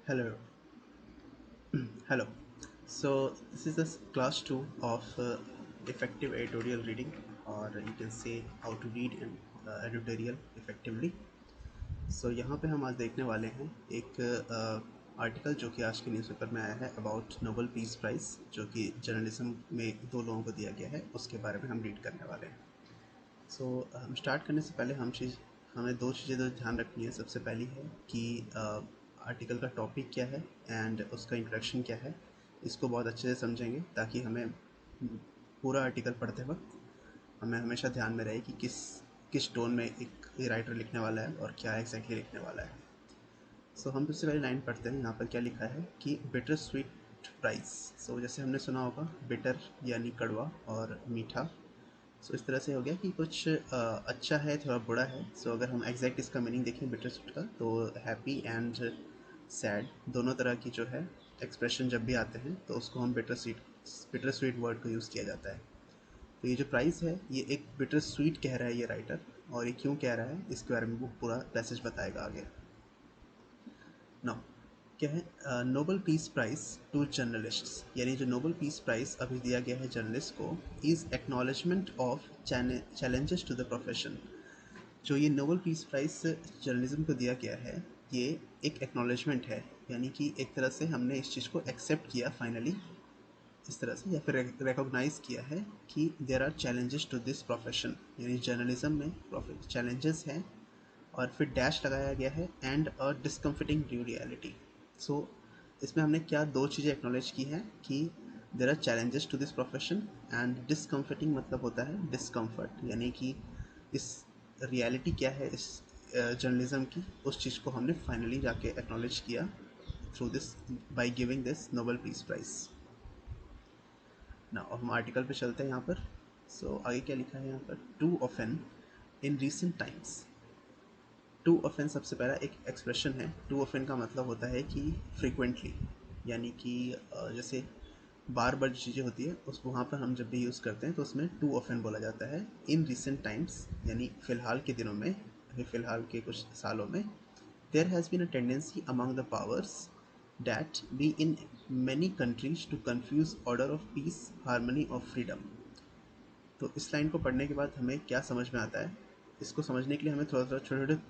Hello, hello. So this is this class 2 of effective editorial reading, or you can say how to read an editorial effectively. So यहाँ पे हम आज देखने वाले हैं एक आर्टिकल जो कि आज के न्यूज़पेपर में आया है अबाउट नोबेल पीस प्राइज़, जो कि जर्नलिज्म में दो लोगों को दिया गया है, उसके बारे में हम रीड करने वाले हैं। सो हम स्टार्ट करने से पहले हमें दो चीज़ें तो ध्यान रखनी है। सबसे पहली है कि आर्टिकल का टॉपिक क्या है एंड उसका इंट्रोडक्शन क्या है। इसको बहुत अच्छे से समझेंगे ताकि हमें पूरा आर्टिकल पढ़ते वक्त हमें हमेशा ध्यान में रहे कि किस किस टोन में एक राइटर लिखने वाला है और क्या एग्जैक्टली लिखने वाला है। सो हम सबसे पहले लाइन पढ़ते हैं। यहाँ पर क्या लिखा है कि बिटर स्वीट प्राइस। सो जैसे हमने सुना होगा, बिटर यानी कड़वा और मीठा। सो इस तरह से हो गया कि कुछ अच्छा है, थोड़ा बुरा है। सो अगर हम एग्जैक्ट इसका मीनिंग देखें बिटर स्वीट का, तो हैप्पी एंड सैड दोनों तरह की जो है एक्सप्रेशन जब भी आते हैं तो उसको हम बिटर स्वीट वर्ड को यूज़ किया जाता है। तो ये जो प्राइस है ये एक बिटर स्वीट कह रहा है ये राइटर, और ये क्यों कह रहा है इसके बारे में वो पूरा पैसेज बताएगा आगे। नाउ क्या है Nobel peace prize to journalists, यानी जो नोबेल पीस प्राइज अभी दिया गया है जर्नलिस्ट को, is acknowledgement of challenges to the profession. जो ये नोबेल पीस प्राइज जर्नलिज्म को दिया गया है, ये एक एक्नॉलेजमेंट है, यानी कि एक तरह से हमने इस चीज़ को एक्सेप्ट किया फाइनली, इस तरह से, या फिर रिकॉग्नाइज किया है कि there are challenges to this profession, यानी जर्नलिज्म में चैलेंजेस हैं। और फिर डैश लगाया गया है and a discomforting new reality. So इसमें हमने क्या दो चीज़ें एक्नॉलेज की हैं कि there are challenges to this profession, and discomforting मतलब होता है डिस्कम्फर्ट, यानी कि इस रियलिटी क्या है इस जर्नलिज्म की, उस चीज़ को हमने फाइनली जाके एक्नॉलेज किया through this, by giving this Nobel peace prize ना। और हम आर्टिकल पे चलते हैं यहाँ पर। सो आगे क्या लिखा है यहाँ पर, too often in recent times. Too often सबसे पहला एक एक्सप्रेशन है। टू ऑफेन का मतलब होता है कि फ्रिक्वेंटली, यानी कि जैसे बार बार चीज़ें होती है उस वहाँ पर हम जब भी यूज़ करते हैं तो उसमें टू ऑफेन बोला जाता है। इन रिसेंट टाइम्स यानी फ़िलहाल के दिनों में, फ़िलहाल के कुछ सालों में, there has been a tendency among the powers that be in many countries to confuse order of peace, harmony of freedom. तो इस लाइन को पढ़ने के बाद हमें क्या समझ में आता है, इसको समझने के लिए हमें थोड़ा थोड़ा छोटे छोटे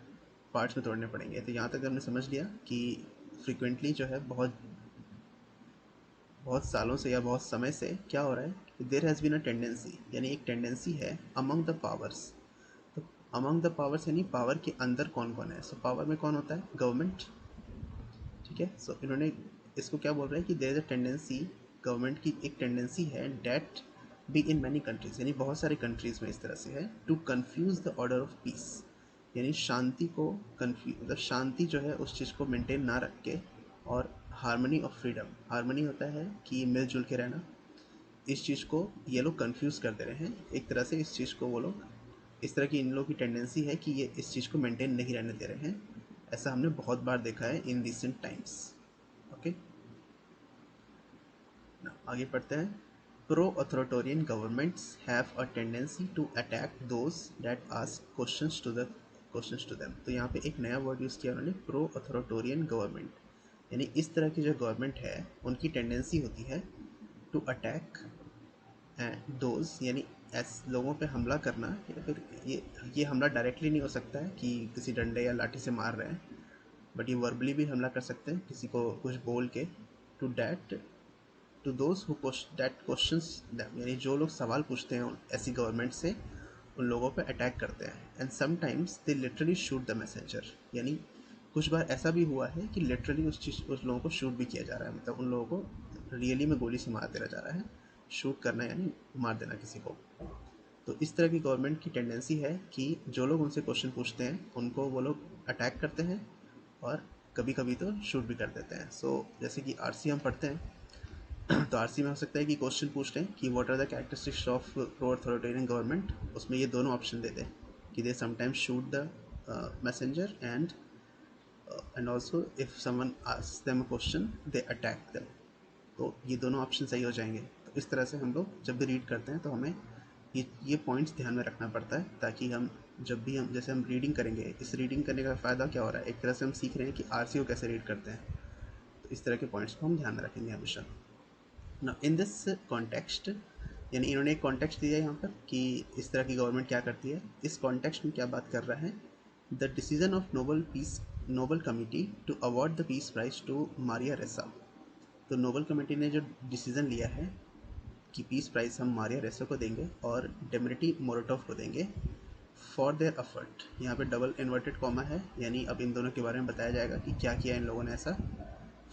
पार्ट्स में तोड़ने पड़ेंगे। तो यहाँ तक हमने समझ लिया कि फ्रिक्वेंटली जो है बहुत बहुत सालों से या बहुत समय से क्या हो रहा है कि there has been a tendency, यानी एक टेंडेंसी है अमंग द पावर्स। तो अमंग द पावर्स यानी पावर के अंदर कौन कौन है। सो पावर में कौन होता है, गवर्नमेंट, ठीक है। सो इन्होंने इसको क्या बोल रहे हैं कि there is a tendency, government की एक टेंडेंसी है, that be in many countries, यानी बहुत सारी कंट्रीज़ में इस तरह से है, to confuse the order of peace, यानी शांति को कन्फ्यूज, मतलब शांति जो है उस चीज़ को मेंटेन ना रख के, और हारमनी ऑफ फ्रीडम, हारमनी होता है कि मिलजुल के रहना, इस चीज़ को ये लोग कंफ्यूज कर दे रहे हैं एक तरह से। इस चीज़ को वो लोग, इस तरह की इन लोगों की टेंडेंसी है कि ये इस चीज़ को मेंटेन नहीं रहने दे रहे हैं। ऐसा हमने बहुत बार देखा है इन रिसेंट टाइम्स। ओके, आगे पढ़ते हैं। Pro authoritarian governments have a tendency to attack those that ask questions to them. तो यहाँ पे एक नया वर्ड यूज़ किया उन्होंने, प्रो अथॉरिटेरियन गवर्नमेंट, यानी इस तरह की जो गवर्नमेंट है उनकी टेंडेंसी होती है टू अटैक दोज, यानी ऐसे लोगों पे हमला करना, या फिर ये हमला डायरेक्टली नहीं हो सकता है कि किसी डंडे या लाठी से मार रहे हैं, बट ये वर्बली भी हमला कर सकते हैं किसी को कुछ बोल के। To that to those who that questions them, यानी जो लोग सवाल पूछते हैं ऐसी गवर्नमेंट से, उन लोगों पे अटैक करते हैं। And sometimes they literally shoot the messenger, यानी कुछ बार ऐसा भी हुआ है कि लिटरली उस लोगों को शूट भी किया जा रहा है, मतलब उन लोगों को रियली में गोली से मार दिया जा रहा है। शूट करना यानी मार देना किसी को। तो इस तरह की गवर्नमेंट की टेंडेंसी है कि जो लोग उनसे क्वेश्चन पूछते हैं उनको वो लोग अटैक करते हैं, और कभी कभी तो शूट भी कर देते हैं। सो जैसे कि आरसी हम पढ़ते हैं तो आरसी में हो सकता है कि क्वेश्चन पूछ लें कि what are the characteristics of pro authoritarian government, उसमें ये दोनों ऑप्शन दे दें कि they sometimes shoot the messenger, and also if someone asks them a question they attack them. तो ये दोनों ऑप्शन सही हो जाएंगे। तो इस तरह से हम लोग जब भी रीड करते हैं तो हमें ये पॉइंट्स ध्यान में रखना पड़ता है, ताकि हम जब भी हम रीडिंग करेंगे, इस रीडिंग करने का फ़ायदा क्या हो रहा है, एक तरह से हम सीख रहे हैं कि आरसी को कैसे रीड करते हैं। तो इस तरह के पॉइंट्स को हम ध्यान में रखेंगे हमेशा। ना इन दिस कॉन्टेक्स्ट, यानी इन्होंने एक कॉन्टेक्स्ट दिया यहाँ पर कि इस तरह की गवर्नमेंट क्या करती है। इस कॉन्टेक्स्ट में क्या बात कर रहा है, the decision of Nobel committee to award the peace prize to Maria Ressa. तो नोबल कमेटी ने जो डिसीजन लिया है कि पीस प्राइज़ हम मारिया रेसो को देंगे और डेमिट्री मोरोटोव को देंगे फॉर देयर एफर्ट। यहाँ पे डबल इन्वर्टेड कॉमा है, यानी अब इन दोनों के बारे में बताया जाएगा कि क्या किया इन लोगों ने ऐसा।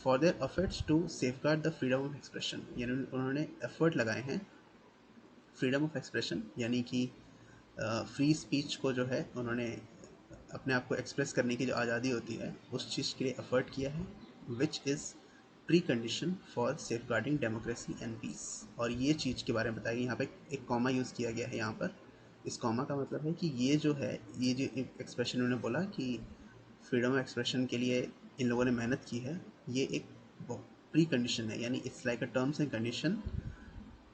For their efforts to safeguard the freedom of expression, यानी उन्होंने एफर्ट लगाए हैं फ्रीडम ऑफ एक्सप्रेशन, यानी कि फ्री स्पीच को जो है उन्होंने अपने आप को एक्सप्रेस करने की जो आज़ादी होती है उस चीज़ के लिए एफर्ट किया है, which is precondition for safeguarding democracy and peace. और ये चीज़ के बारे में बताया, यहाँ पे एक कॉमा यूज़ किया गया है यहाँ पर। इस कॉमा का मतलब है कि ये जो है, ये जो एक्सप्रेशन उन्होंने बोला कि फ्रीडम ऑफ एक्सप्रेशन के लिए इन लोगों ने मेहनत की है, ये एक प्री कंडीशन है, यानी it's like a terms and condition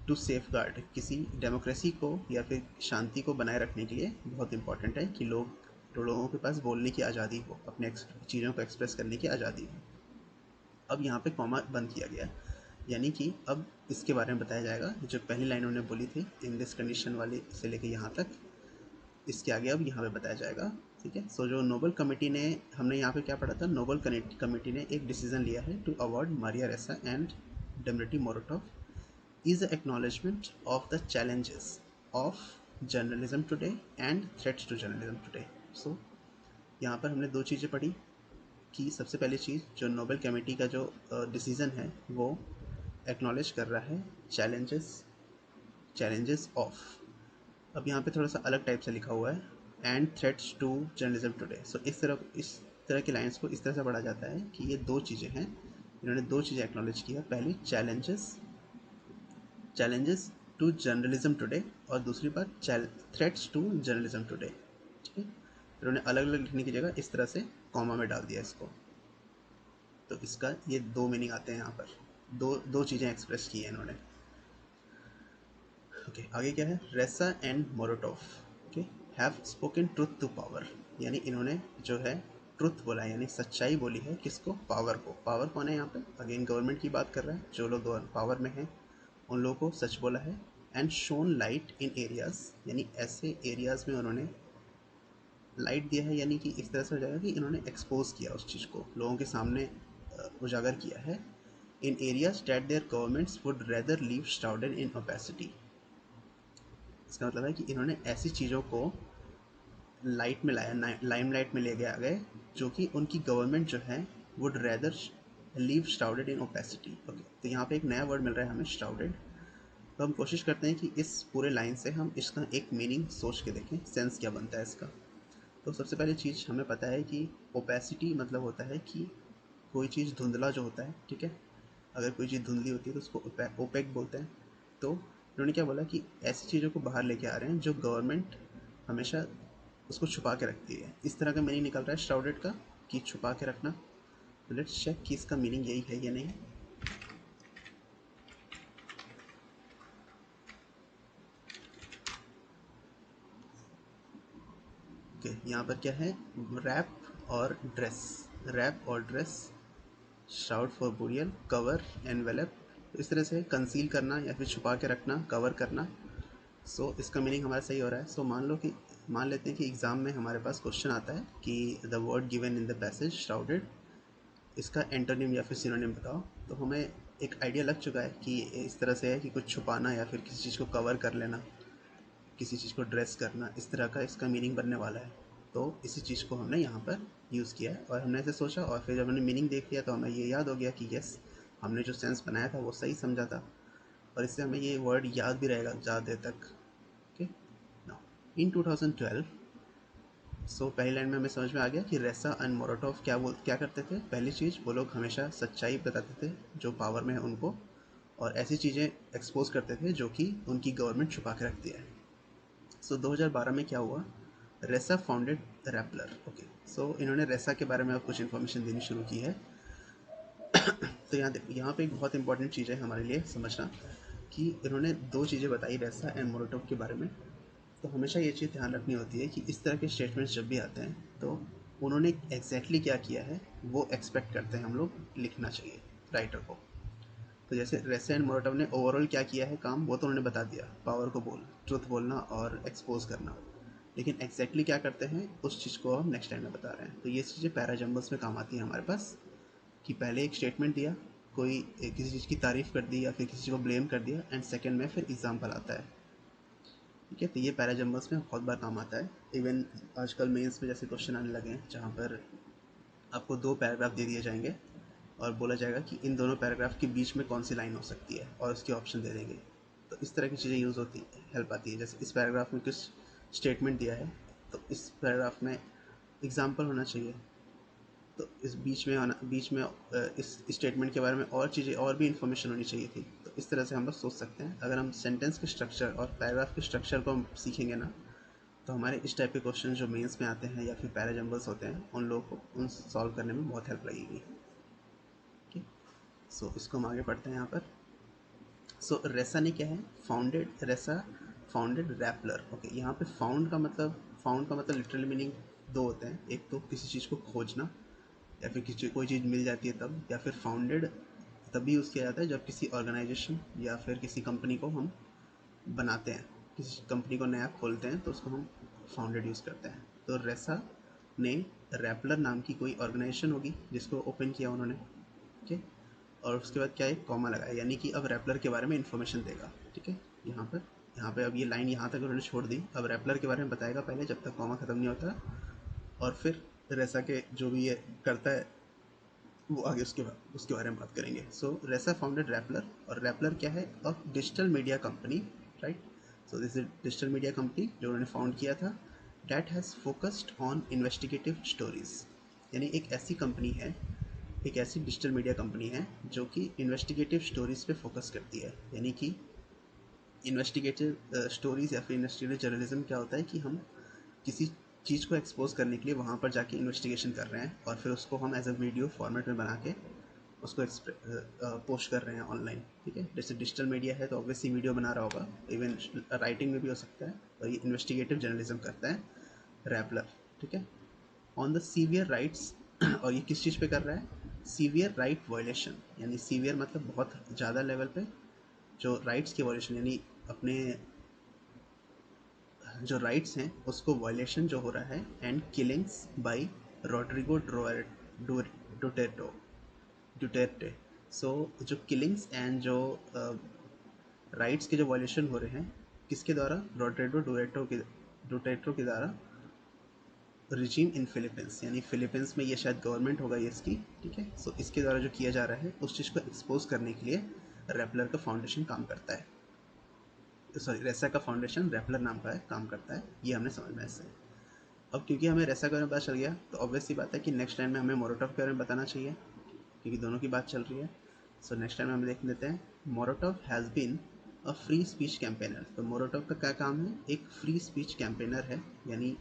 to safeguard, किसी डेमोक्रेसी को या फिर शांति को बनाए रखने के लिए बहुत इंपॉर्टेंट है कि लोगों के पास बोलने की आज़ादी हो, अपने चीज़ों को एक्सप्रेस करने की आज़ादी हो। अब यहाँ पे कॉमा बंद किया गया, यानी कि अब इसके बारे में बताया जाएगा जो पहली लाइन उन्होंने बोली थी इन दिस कंडीशन वाली से लेके यहाँ तक, इसके आगे अब यहाँ पे बताया जाएगा। ठीक है, सो जो नोबल कमेटी ने, हमने यहाँ पे क्या पढ़ा था, नोबल कमेटी ने एक डिसीजन लिया है टू अवार्ड मारिया रेसा and डेमिट्री मोरोटोव is the acknowledgement of the challenges of journalism today and threats to journalism today. So यहाँ पर हमने दो चीज़ें पढ़ी कि सबसे पहली चीज़ जो नोबेल कमेटी का जो डिसीज़न है वो एक्नॉलेज कर रहा है चैलेंजेस ऑफ, अब यहाँ पे थोड़ा सा अलग टाइप से लिखा हुआ है, and threats to journalism today. So इस तरह की लाइंस को इस तरह से पढ़ा जाता है कि ये दो चीज़ें हैं, इन्होंने दो चीज़ें एक्नॉलेज की है, पहली चैलेंजेस टू जर्नलिज्म टुडे और दूसरी बात थ्रेट्स टू जर्नलिज्म टुडे। ठीक है, फिर उन्हें अलग अलग लिखने की जगह इस तरह से कॉमा में डाल दिया इसको, तो इसका ये दो मीनिंग आते हैं यहाँ पर, दो चीज़ें एक्सप्रेस की हैं इन्होंने। ओके, आगे क्या है, Ressa and Muratov okay have spoken truth to power, यानी इन्होंने जो है ट्रुथ बोला है, यानी सच्चाई बोली है, किसको, पावर को। पावर कौन है यहाँ पे, अगेन गवर्नमेंट की बात कर रहा है, जो लोग पावर में हैं उन लोगों को सच बोला है। And shown light in areas, यानी ऐसे एरियाज में उन्होंने लाइट दिया है, यानी कि इस तरह से हो जाएगा कि इन्होंने एक्सपोज किया उस चीज़ को, लोगों के सामने उजागर किया है। In areas that their governments would rather leave shrouded in opacity, इसका मतलब है कि इन्होंने ऐसी चीज़ों को लाइट में लाया, लाइमलाइट में ले गए आ गए, जो कि उनकी गवर्नमेंट जो है would rather leave shrouded in opacity. Okay, तो यहाँ पे एक नया वर्ड मिल रहा है हमें, श्राउडेड। तो हम कोशिश करते हैं कि इस पूरे लाइन से हम इसका एक मीनिंग सोच के देखें, सेंस क्या बनता है इसका। तो सबसे पहली चीज़ हमें पता है कि ओपेसिटी मतलब होता है कि कोई चीज़ धुंधला जो होता है, ठीक है, अगर कोई चीज़ धुंधली होती है तो उसको ओपेक बोलते हैं। तो उन्होंने क्या बोला कि ऐसी चीज़ों को बाहर लेके आ रहे हैं जो गवर्नमेंट हमेशा उसको छुपा के रखती है, इस तरह का मीनिंग निकल रहा है श्राउडेड का, कि छुपा के रखना। तो लेट्स चेक कि इसका मीनिंग यही है या नहीं। ओके, यहाँ पर क्या है, रैप और ड्रेस, रैप और dress, shroud for burial, cover, envelope, इस तरह से कंसील करना या फिर छुपा के रखना, कवर करना। सो इसका मीनिंग हमारा सही हो रहा है। सो मान लेते हैं कि एग्ज़ाम में हमारे पास क्वेश्चन आता है कि the word given in the passage shrouded, इसका एंटोनिम या फिर सिनोनिम बताओ। तो हमें एक आइडिया लग चुका है कि इस तरह से है कि कुछ छुपाना या फिर किसी चीज़ को कवर कर लेना, किसी चीज़ को ड्रेस करना, इस तरह का इसका मीनिंग बनने वाला है। तो इसी चीज़ को हमने यहाँ पर यूज़ किया है और हमने ऐसे सोचा, और फिर जब हमने मीनिंग देख लिया तो हमें ये याद हो गया कि यस, हमने जो सेंस बनाया था वो सही समझा था, और इससे हमें ये वर्ड याद भी रहेगा ज़्यादा देर तक। ओके, नाउ इन 2012, सो पहली लाइन में हमें समझ में आ गया कि रेसा एंड मोरोटोव क्या करते थे। पहली चीज़, वो लोग हमेशा सच्चाई बताते थे जो पावर में है उनको, और ऐसी चीज़ें एक्सपोज करते थे जो कि उनकी गवर्नमेंट छुपा के रखती है। सो 2012 में क्या हुआ, रेसा फाउंडेड रैपलर। ओके, सो इन्होंने रेसा के बारे में अब कुछ इन्फॉर्मेशन देनी शुरू की है। तो यहाँ पे एक बहुत इंपॉर्टेंट चीज़ है हमारे लिए समझना कि इन्होंने दो चीज़ें बताई रेसा एंड मोरोटोव के बारे में। तो हमेशा ये चीज़ ध्यान रखनी होती है कि इस तरह के स्टेटमेंट्स जब भी आते हैं तो उन्होंने एग्जैक्टली क्या किया है वो एक्सपेक्ट करते हैं हम लोग लिखना चाहिए। राइटर को। तो जैसे रेसे एंड मोरोटव ने ओवरऑल क्या किया है काम, वो तो उन्होंने बता दिया, पावर को ट्रुथ बोलना और एक्सपोज करना। लेकिन एग्जैक्टली क्या करते हैं उस चीज़ को हम नेक्स्ट टाइम में बता रहे हैं। तो ये चीज़ें पैराजम्बल्स में काम आती है हमारे पास, कि पहले एक स्टेटमेंट दिया, कोई किसी चीज़ की तारीफ कर दी या फिर किसी को ब्लेम कर दिया, एंड सेकंड में फिर एग्जांपल आता है। ठीक है, तो ये पैराजम्बल्स में बहुत बार काम आता है। इवन आजकल मेंस में जैसे क्वेश्चन आने लगे हैं जहाँ पर आपको 2 पैराग्राफ दे दिए जाएंगे और बोला जाएगा कि इन दोनों पैराग्राफ के बीच में कौन सी लाइन हो सकती है, और उसके ऑप्शन दे देंगे। तो इस तरह की चीज़ें यूज़ होती हेल्प आती है। जैसे इस पैराग्राफ में कुछ स्टेटमेंट दिया है, तो इस पैराग्राफ में एग्जाम्पल होना चाहिए, तो इस बीच में इस स्टेटमेंट के बारे में और चीज़ें और भी इन्फॉर्मेशन होनी चाहिए थी। तो इस तरह से हम लोग सोच सकते हैं। अगर हम सेंटेंस के स्ट्रक्चर और पैराग्राफ के स्ट्रक्चर को हम सीखेंगे ना, तो हमारे इस टाइप के क्वेश्चन जो मेंस में आते हैं या फिर पैराजम्बल्स होते हैं, उन लोगों को उन सॉल्व करने में बहुत हेल्प लगेगी। ओके, सो इसको हम आगे पढ़ते हैं यहाँ पर। सो रेसा ने क्या है, फाउंडेड रैपलर। ओके, यहाँ पे फाउंड का मतलब लिटरल मीनिंग दो होते हैं। एक तो किसी चीज़ को खोजना या फिर किसी कोई चीज़ मिल जाती है तब, या फिर फाउंडेड तभी यूज़ किया जाता है जब किसी ऑर्गेनाइजेशन या फिर किसी कंपनी को हम बनाते हैं, किसी कंपनी को नया खोलते हैं तो उसको हम फाउंडेड यूज़ करते हैं। तो रेसा ने रैपलर नाम की कोई ऑर्गेनाइजेशन होगी जिसको ओपन किया उन्होंने। ठीक है, और उसके बाद क्या, एक कॉमा लगाया, यानी कि अब रैपलर के बारे में इन्फॉर्मेशन देगा। ठीक है, यहाँ पर अब ये लाइन यहाँ तक उन्होंने छोड़ दी। अब रैपलर के बारे में बताएगा पहले, जब तक कॉमा ख़त्म नहीं होता, और फिर रेसा के जो भी ये करता है वो आगे उसके बारे में बात करेंगे। सो रेसा फाउंडेड रैपलर, और रैपलर क्या है, a digital media company, right. So this is digital media company जो उन्होंने फाउंड किया था, that has focused on investigative stories. यानी एक ऐसी कंपनी है, एक ऐसी डिजिटल मीडिया कंपनी है जो कि इन्वेस्टिगेटिव स्टोरीज पे फोकस करती है। यानी कि इन्वेस्टिगेटिव स्टोरीज या फिर इन्वेस्टिगेटिव जर्नलिज्म क्या होता है कि हम किसी चीज़ को एक्सपोज करने के लिए वहाँ पर जाके इन्वेस्टिगेशन कर रहे हैं और फिर उसको हम एज अ वीडियो फॉर्मेट में बना के उसको पोस्ट कर रहे हैं ऑनलाइन। ठीक है, जैसे डिजिटल मीडिया है तो ऑब्वियसली वीडियो बना रहा होगा, इवन राइटिंग में भी हो सकता है, और ये इन्वेस्टिगेटिव जर्नलिज्म करता है रैपलर। ठीक है, ऑन द सीवियर राइट्स और ये किस चीज़ पे कर रहा है, सीवियर राइट वायलेशन। यानी सीवियर मतलब बहुत ज़्यादा लेवल पे जो राइट्स की वायलेशन, यानी अपने जो राइट्स हैं उसको वायलेशन जो हो रहा है, and killings by Rodrigo Duterte Duterte. So जो किलिंग्स एंड जो राइट्स के जो वायलेशन हो रहे हैं, किसके द्वारा, रोड्रिगो डुटेर्टो के द्वारा, रिजीम इन फिलीपींस, यानी फिलीपींस में ये शायद गवर्नमेंट होगा ये इसकी। ठीक है, सो इसके द्वारा जो किया जा रहा है उस चीज़ को एक्सपोज करने के लिए रैपलर का फाउंडेशन काम करता है। सॉरी, रेसा का फाउंडेशन रैपलर नाम का है, काम करता है। ये हमने समझ में इससे। अब क्योंकि हमें रेसा के बारे में पता चल गया, तो ऑब्वियस सी बात है कि नेक्स्ट टाइम में हमें मोरोटॉव के बारे में बताना चाहिए, क्योंकि दोनों की बात चल रही है। सो नेक्स्ट टाइम हम देख लेते हैं। Muratov has been a free speech campaigner. तो मोरोटॉव का क्या काम है, एक फ्री स्पीच कैंपेनर है, यानी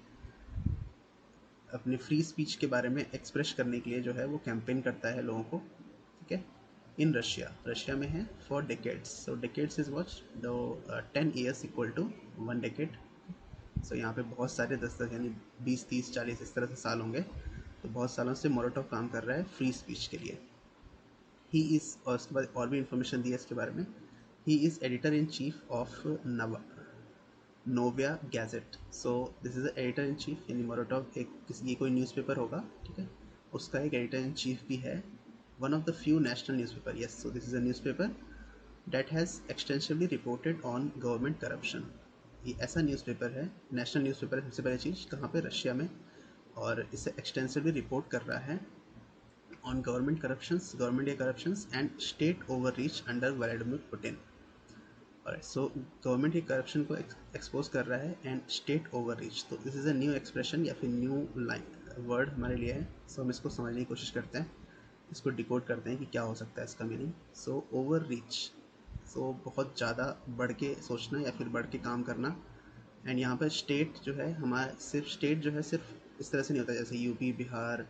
अपने फ्री स्पीच के बारे में एक्सप्रेस करने के लिए जो है वो कैंपेन करता है लोगों को। ठीक है, इन रशिया में है for decades. So decades is which the 10 years equal to 1 decade. So यहाँ पे बहुत सारे 10 यानी 20 30 40 इस तरह से साल होंगे। तो बहुत सालों से मोरोटॉव काम कर रहा है फ्री स्पीच के लिए। ही इज़, और उसके बाद और भी इंफॉर्मेशन दी है इसके बारे में। He is editor in chief of नोविया gadget. So this is editor in chief, यानी मोरोटॉव एक किसी, ये कोई न्यूज़पेपर होगा, ठीक है, उसका एक एडिटर इन चीफ भी है। One of the few national newspaper, yes, so this is a newspaper that has extensively reported on government corruption. ये ऐसा न्यूज़पेपर है, नेशनल न्यूज़पेपर है सबसे पहली चीज़, कहाँ पे, रशिया में, और इसे एक्सटेंसिवली रिपोर्ट कर रहा है ऑन गवर्नमेंट या corruptions and state over reach under Vladimir Putin. और सो गवर्नमेंट के करप्शन को एक्सपोज कर रहा है एंड स्टेट ओवर रीच। तो this is a new expression या फिर न्यू लाइन वर्ड हमारे लिए है। सो हम इसको समझने की कोशिश करते हैं, इसको डिकोड करते हैं कि क्या हो सकता है इसका मीनिंग। सो ओवर रीच, सो बहुत ज़्यादा बढ़ के सोचना या फिर बढ़ के काम करना। एंड यहाँ पर स्टेट जो है हमारा, सिर्फ स्टेट जो है सिर्फ इस तरह से नहीं होता जैसे यूपी, बिहार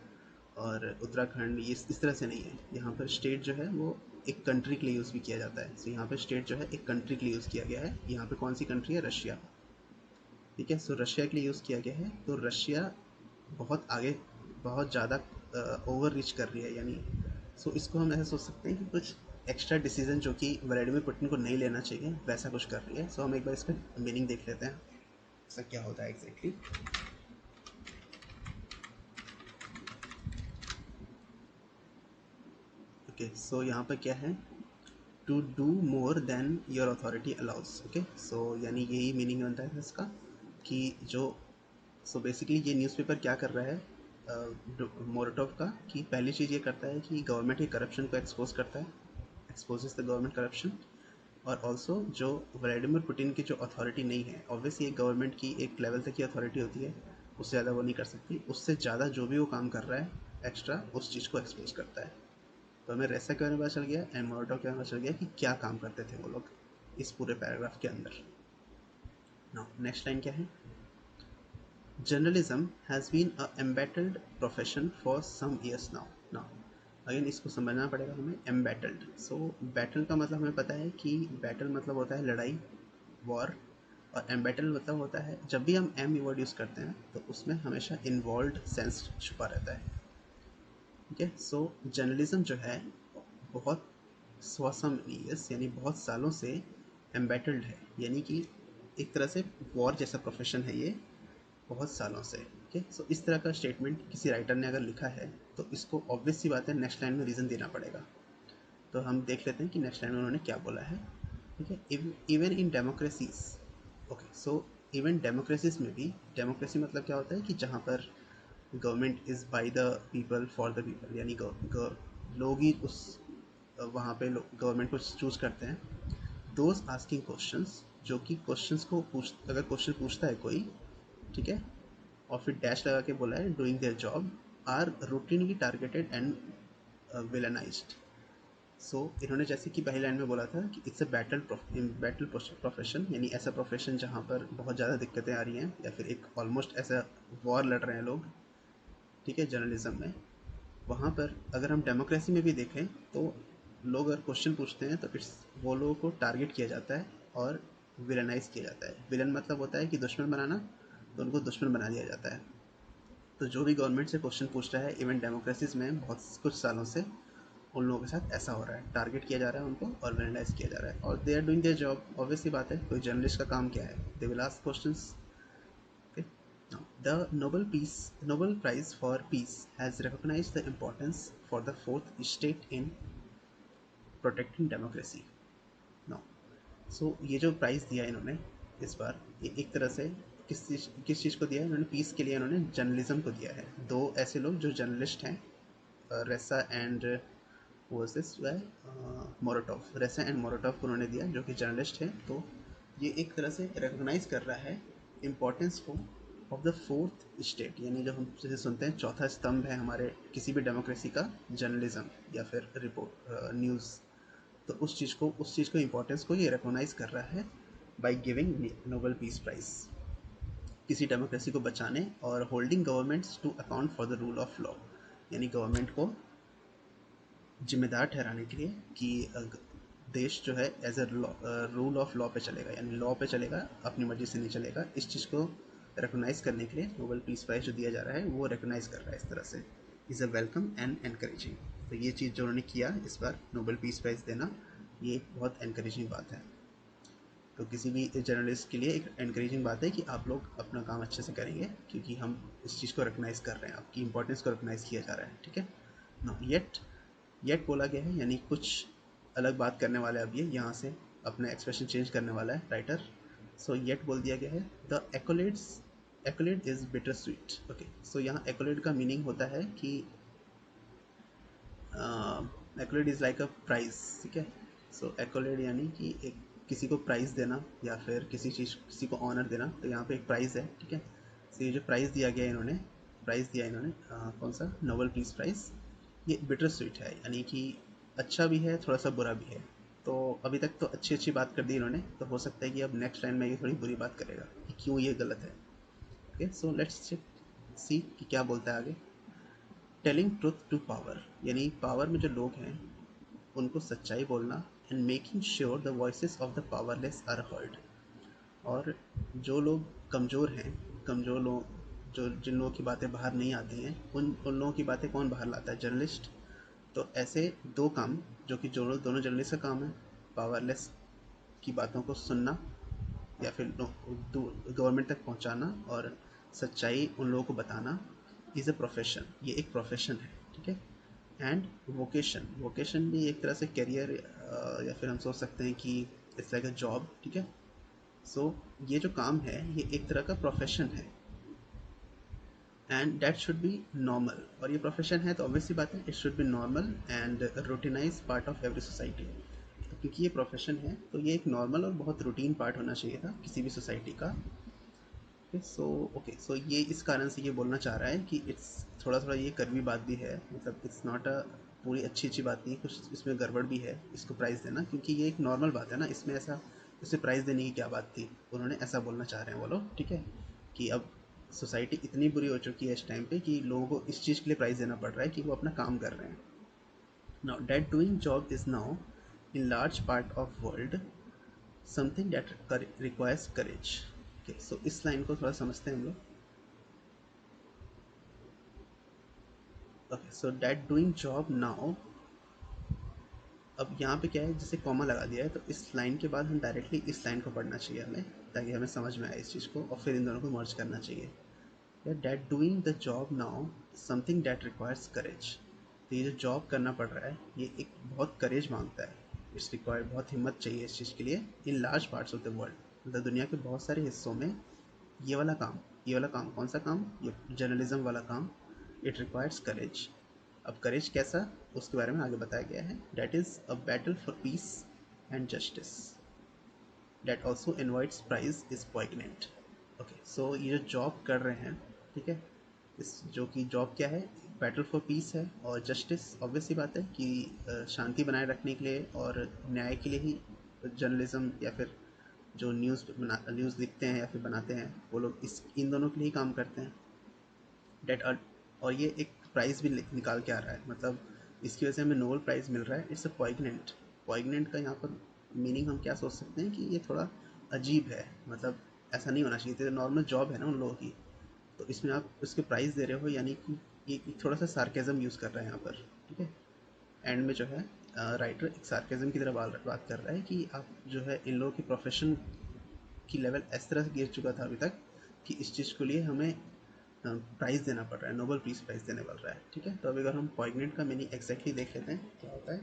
और उत्तराखंड, ये इस तरह से नहीं है। यहाँ पर स्टेट जो है वो एक कंट्री के लिए यूज़ भी किया जाता है। सो यहाँ पर स्टेट जो है एक कंट्री के लिए यूज़ किया गया है। यहाँ पे कौन सी कंट्री है, रशिया। ठीक है, सो रशिया के लिए यूज़ किया गया है। तो रशिया बहुत आगे, बहुत ज़्यादा ओवर रीच कर रही है, यानी सो इसको हम ऐसा सोच सकते हैं कि कुछ एक्स्ट्रा डिसीजन जो कि व्लादिमीर पुतिन को नहीं लेना चाहिए वैसा कुछ कर रही है। सो हम एक बार इसका मीनिंग देख लेते हैं, ऐसा क्या होता है एग्जैक्टली। ओके, सो यहाँ पर क्या है, to do more than your authority allows. Okay, so यानी यही मीनिंग बनता है इसका कि जो, सो बेसिकली ये न्यूज़पेपर क्या कर रहा है मोरोटोव का, कि पहली चीज़ ये करता है कि गवर्नमेंट के करप्शन को एक्सपोज करता है, एक्सपोजेस द गवर्नमेंट करप्शन। और ऑल्सो जो व्लादिमीर पुतिन की जो अथॉरिटी नहीं है, ऑब्वियसली एक गवर्नमेंट की एक लेवल तक की अथॉरिटी होती है, उससे ज़्यादा वो नहीं कर सकती, उससे ज़्यादा जो भी वो काम कर रहा है एक्स्ट्रा, उस चीज़ को एक्सपोज करता है। तो हमें रेसा के बारे में पता चल गया एंड मोरोटोव के बारे में पता चल गया कि क्या काम करते थे वो लोग इस पूरे पैराग्राफ के अंदर। नाउ नेक्स्ट लाइन क्या है, journalism has been a embattled profession for some years now. Now again इसको समझना पड़ेगा हमें, एम्बेटल्ड। सो बैटल का मतलब हमें पता है कि बैटल मतलब होता है लड़ाई, वॉर, और एम्बेटल मतलब होता है, जब भी हम एम वर्ड यूज़ करते हैं तो उसमें हमेशा इन्वॉल्व सेंस छुपा रहता है। ठीक है, सो जर्नलिज्म जो है बहुत सम ईयर्स यानी बहुत सालों से एम्बेटल्ड है, यानी कि एक तरह से वॉर जैसा प्रोफेशन है ये बहुत सालों से। ओके, सो इस तरह का स्टेटमेंट किसी राइटर ने अगर लिखा है तो इसको ऑब्वियस सी बात है नेक्स्ट लाइन में रीज़न देना पड़ेगा। तो हम देख लेते हैं कि नेक्स्ट लाइन में उन्होंने क्या बोला है। ठीक है, even in democracies. Okay, so even democracies में भी, डेमोक्रेसी मतलब क्या होता है कि जहाँ पर government is by the people for the people, यानी लोग ही उस वहाँ पे गवर्नमेंट को चूज़ करते हैं। दोज आस्किंग क्वेश्चंस, जो कि क्वेश्चंस को अगर क्वेश्चन पूछता है कोई, ठीक है, और फिर डैश लगा के बोला है doing their job, are routinely targeted and villainized. So इन्होंने जैसे कि पहली लाइन में बोला था कि इट्स अ बैटल प्रोफेशन, यानी ऐसा प्रोफेशन जहाँ पर बहुत ज़्यादा दिक्कतें आ रही हैं, या फिर एक ऑलमोस्ट ऐसा वॉर लड़ रहे हैं लोग। ठीक है, जर्नलिज्म में वहाँ पर अगर हम डेमोक्रेसी में भी देखें तो लोग अगर क्वेश्चन पूछते हैं तो इट्स, वो लोगों को टारगेट किया जाता है और विलनाइज किया जाता है। विलन मतलब होता है कि दुश्मन बनाना, तो उनको दुश्मन बना दिया जाता है। तो जो भी गवर्नमेंट से क्वेश्चन पूछ रहा है इवन डेमोक्रेसीज में बहुत कुछ सालों से, उन लोगों के साथ ऐसा हो रहा है, टारगेट किया जा रहा है उनको और विलनाइज किया जा रहा है, और they are doing their job. Obviously बात है, कोई जर्नलिस्ट का काम क्या है, they will ask questions. Okay. Now, the Nobel Prize for Peace has recognized the importance for the fourth estate in protecting democracy. Now, so ये जो price दिया इन्होंने इस बार, ये एक तरह से किस चीज़ को दिया है इन्होंने, पीस के लिए इन्होंने जर्नलिज्म को दिया है। दो ऐसे लोग जो जर्नलिस्ट हैं, रेसा एंड वर्सेस मोरोटोव, रेसा एंड मोरोटोव को उन्होंने दिया जो कि जर्नलिस्ट है। तो ये एक तरह से रिकॉग्नाइज कर रहा है इम्पोर्टेंस को ऑफ द फोर्थ स्टेट, यानी जो हम जैसे सुनते हैं चौथा स्तंभ है हमारे किसी भी डेमोक्रेसी का, जर्नलिज्म या फिर रिपोर्ट न्यूज़। तो उस चीज़ को इम्पोर्टेंस को ये रिकॉग्नाइज कर रहा है by giving Nobel peace prize, किसी डेमोक्रेसी को बचाने, और holding governments to account for the rule of law, यानी गवर्नमेंट को जिम्मेदार ठहराने के लिए कि देश जो है as a rule of law पे चलेगा, यानी लॉ पे चलेगा, अपनी मर्जी से नहीं चलेगा। इस चीज़ को रिकॉग्नाइज करने के लिए नोबेल पीस प्राइज जो दिया जा रहा है वो रिकॉग्नाइज कर रहा है इस तरह से, is a welcome and encouraging. तो ये चीज़ जो उन्होंने किया इस बार नोबेल पीस प्राइज़ देना, ये एक बहुत एनकरेजिंग बात है। तो किसी भी जर्नलिस्ट के लिए एक एनकरेजिंग बात है कि आप लोग अपना काम अच्छे से करेंगे, क्योंकि हम इस चीज़ को रिकॉग्नाइज कर रहे हैं, आपकी इंपॉर्टेंस को रिकॉग्नाइज किया जा रहा है। ठीक है ना, येट बोला गया है, यानी कुछ अलग बात करने वाला है। अब ये यहाँ से अपना एक्सप्रेशन चेंज करने वाला है राइटर। सो येट बोल दिया गया है, the accolade is bittersweet. Okay, so यहाँ एक्कोलेड का मीनिंग होता है कि accolade is like a prize. ठीक है, सो एक्कोलेड यानी कि एक किसी को प्राइज़ देना या फिर किसी को ऑनर देना, तो यहाँ पे एक प्राइज़ है। ठीक है, सो ये जो प्राइज़ दिया गया इन्होंने कौन सा, नोबेल पीस प्राइज़, ये बिटर स्वीट है, यानी कि अच्छा भी है थोड़ा सा बुरा भी है। तो अभी तक तो अच्छी अच्छी बात कर दी इन्होंने, तो हो सकता है कि अब नेक्स्ट लाइन में ये थोड़ी बुरी बात करेगा कि क्यों ये गलत है। Okay, so let's check see कि क्या बोलता है आगे। टेलिंग ट्रुथ टू पावर, यानी पावर में जो लोग हैं उनको सच्चाई बोलना, and making sure the voices of the powerless are heard. और जो लोग कमज़ोर हैं, कमज़ोर लोग, जो जिन लोगों की बातें बाहर नहीं आती हैं, उन लोगों की बातें कौन बाहर लाता है, जर्नलिस्ट। तो ऐसे दो काम जो कि जो दोनों जर्नलिस्ट का काम है, पावरलेस की बातों को सुनना या फिर गवर्नमेंट तक पहुंचाना और सच्चाई उन लोगों को बताना, इज़ अ प्रोफेशन, ये एक प्रोफेशन है, ठीक है। एंड वोकेशन, वोकेशन भी एक तरह से करियर या फिर हम सोच सकते हैं कि इट्स लाइक अ जॉब, ठीक है। सो ये जो काम है ये एक तरह का प्रोफेशन है, and that should be normal. और ये प्रोफेशन है तो ऑब्वियसली बात है it should be normal and routinize part of every society. क्योंकि ये प्रोफेशन है तो ये एक नॉर्मल और बहुत रूटीन पार्ट होना चाहिए था किसी भी सोसाइटी का। ओके, सो ये इस कारण से ये बोलना चाह रहा है कि इट्स थोड़ा थोड़ा ये कड़वी बात भी है, मतलब इट्स नॉट अ पूरी अच्छी अच्छी बात नहीं, कुछ इसमें गड़बड़ भी है इसको प्राइज़ देना, क्योंकि ये एक नॉर्मल बात है ना, इसमें ऐसा इसे प्राइज़ देने की क्या बात थी। उन्होंने ऐसा बोलना चाह रहे हैं वो लोग, ठीक है, कि अब सोसाइटी इतनी बुरी हो चुकी है इस टाइम पे कि लोगों को इस चीज़ के लिए प्राइज़ देना पड़ रहा है कि वो अपना काम कर रहे हैं। Now that doing job is now in large part of world something that requires courage. Okay, so इस लाइन को थोड़ा समझते हैं हम लोग। Okay, so that doing job now, अब यहाँ पे क्या है, जैसे कॉमा लगा दिया है तो इस लाइन के बाद हम डायरेक्टली इस लाइन को पढ़ना चाहिए हमें, ताकि हमें समझ में आए इस चीज़ को, और फिर इन दोनों को मर्ज करना चाहिए। That doing the job now something that requires courage. तो ये जो जॉब करना पड़ रहा है ये एक बहुत करेज मांगता है, इट्स रिक्वायर, बहुत हिम्मत चाहिए इस चीज़ के लिए, in large parts of the world, मतलब दुनिया के बहुत सारे हिस्सों में ये वाला काम, ये वाला काम कौन सा काम, ये जर्नलिज्म वाला काम, इट रिक्वायर्स करेज। अब करेज कैसा, उसके बारे में आगे बताया गया है। That is a battle for peace and justice that also invites prize is poignant. Okay, so ये जो जॉब कर रहे हैं, ठीक है, इस जो कि जॉब क्या है, बैटल फॉर पीस है, और जस्टिस ऑब्वियसली बात है कि शांति बनाए रखने के लिए और न्याय के लिए ही जर्नलिज्म या फिर जो न्यूज़ लिखते हैं या फिर बनाते हैं वो लोग इस इन दोनों के लिए ही काम करते हैं। डेट और ये एक प्राइज़ भी निकाल के आ रहा है, मतलब इसकी वजह से हमें नोबेल प्राइज़ मिल रहा है। इट्स अ पॉइगनेंट, पॉइगनेंट का यहाँ पर मीनिंग हम क्या सोच सकते हैं कि ये थोड़ा अजीब है, मतलब ऐसा नहीं होना चाहिए, तो नॉर्मल जॉब है ना उन लोगों की, तो इसमें आप उसके प्राइज़ दे रहे हो, यानी कि ये थोड़ा सा सार्केज़म यूज़ कर रहा है यहाँ पर, ठीक है। एंड में जो है राइटर एक सार्केज़म की तरह बात कर रहा है कि आप जो है इन लोगों की प्रोफेशन की लेवल इस तरह से गिर चुका था अभी तक कि इस चीज़ के लिए हमें प्राइज़ देना पड़ रहा है, नोबेल पीस प्राइज़ देने पड़ रहा है, ठीक है। तो अभी अगर हम पॉइगनेंट का मीनिंग एग्जैक्टली देख लेते हैं क्या होता है,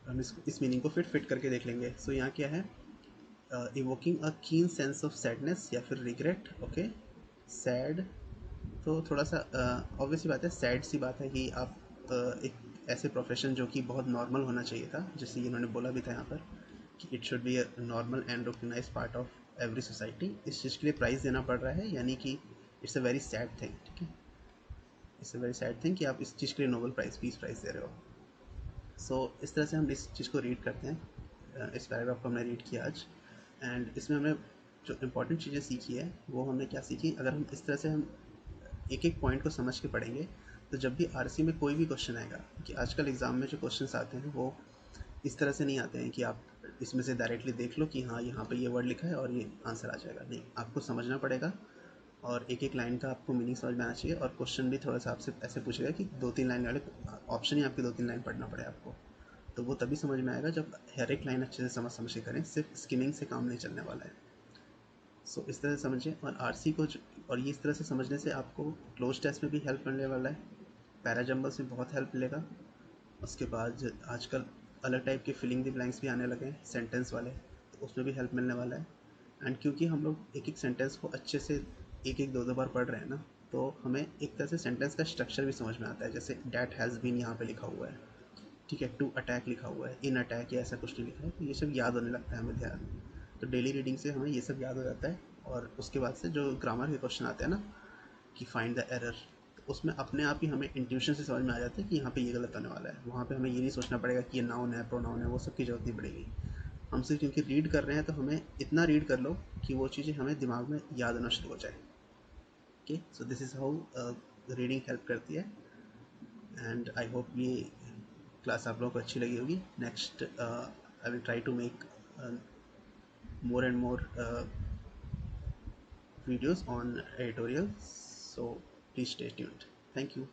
हम इस मीनिंग को फिट करके देख लेंगे। सो यहाँ क्या है, इवोकिंग अ कीन सेंस ऑफ सैडनेस या फिर रिग्रेट। ओके, सैड, तो थोड़ा सा ऑब्वियसली बात है, सैड सी बात है कि आप एक ऐसे प्रोफेशन जो कि बहुत नॉर्मल होना चाहिए था, जैसे इन्होंने बोला भी था यहाँ पर कि it should be a normal and recognise part of every society, इस चीज़ के लिए प्राइज़ देना पड़ रहा है, यानी कि it's a very sad thing, ठीक है। It's a very sad thing कि आप इस चीज़ के लिए नोबेल प्राइज़, पीस प्राइज़ दे रहे हो। इस तरह से हम इस चीज़ को रीड करते हैं। इस पैराग्राफ को हमने रीड किया आज, एंड इसमें हमने जो इम्पोर्टेंट चीज़ें सीखी है वो हमने क्या सीखी, अगर हम इस तरह से हम एक एक पॉइंट को समझ के पढ़ेंगे तो जब भी आरसी में कोई भी क्वेश्चन आएगा, कि आजकल एग्ज़ाम में जो क्वेश्चन आते हैं वो इस तरह से नहीं आते हैं कि आप इसमें से डायरेक्टली देख लो कि हाँ यहाँ पे ये वर्ड लिखा है और ये आंसर आ जाएगा, नहीं, आपको समझना पड़ेगा और एक एक लाइन का आपको मीनिंग समझ में आना चाहिए, और क्वेश्चन भी थोड़ा सा आपसे ऐसे पूछेगा कि दो तीन लाइन वाले ऑप्शन ही आपके दो तीन लाइन पढ़ना पड़े आपको, तो वो तभी समझ में आएगा जब हर एक लाइन अच्छे से समझ के करें, सिर्फ स्किमिंग से काम नहीं चलने वाला है। इस तरह से समझें, और आरसी को और ये इस तरह से समझने से आपको क्लोज टेस्ट में भी हेल्प मिलने वाला है, पैरा जंबल्स में बहुत हेल्प मिलेगा। उसके बाद आजकल अलग टाइप के फिलिंग द ब्लैंक्स भी आने लगे हैं सेंटेंस वाले, तो उसमें भी हेल्प मिलने वाला है। एंड क्योंकि हम लोग एक एक सेंटेंस को अच्छे से एक एक दो दो बार पढ़ रहे हैं ना, तो हमें एक तरह से सेंटेंस का स्ट्रक्चर भी समझ में आता है, जैसे डैट हैज़ बीन यहाँ पे लिखा हुआ है, ठीक है, टू अटैक लिखा हुआ है, इन अटैक या ऐसा कुछ नहीं लिखा है, तो ये सब याद होने लगता है हमें ध्यान, तो डेली रीडिंग से हमें ये सब याद हो जाता है। और उसके बाद से जो ग्रामर के क्वेश्चन आते हैं ना कि फाइंड द एरर, तो उसमें अपने आप ही हमें इंट्यूशन से समझ में आ जाता है कि यहाँ पे ये गलत होने वाला है, वहाँ पे हमें ये नहीं सोचना पड़ेगा कि ये नाउन है प्रोनाउन है, वो सब की जरूरत नहीं पड़ेगी। हम सिर्फ क्योंकि रीड कर रहे हैं तो हमें इतना रीड कर लो कि वो चीज़ें हमें दिमाग में याद आना शुरू हो जाए। Okay, so this is how reading help करती है, एंड आई होप ये क्लास आप लोगों को अच्छी लगी होगी। Next I will try to make more and more videos on editorial, so please stay tuned. Thank you.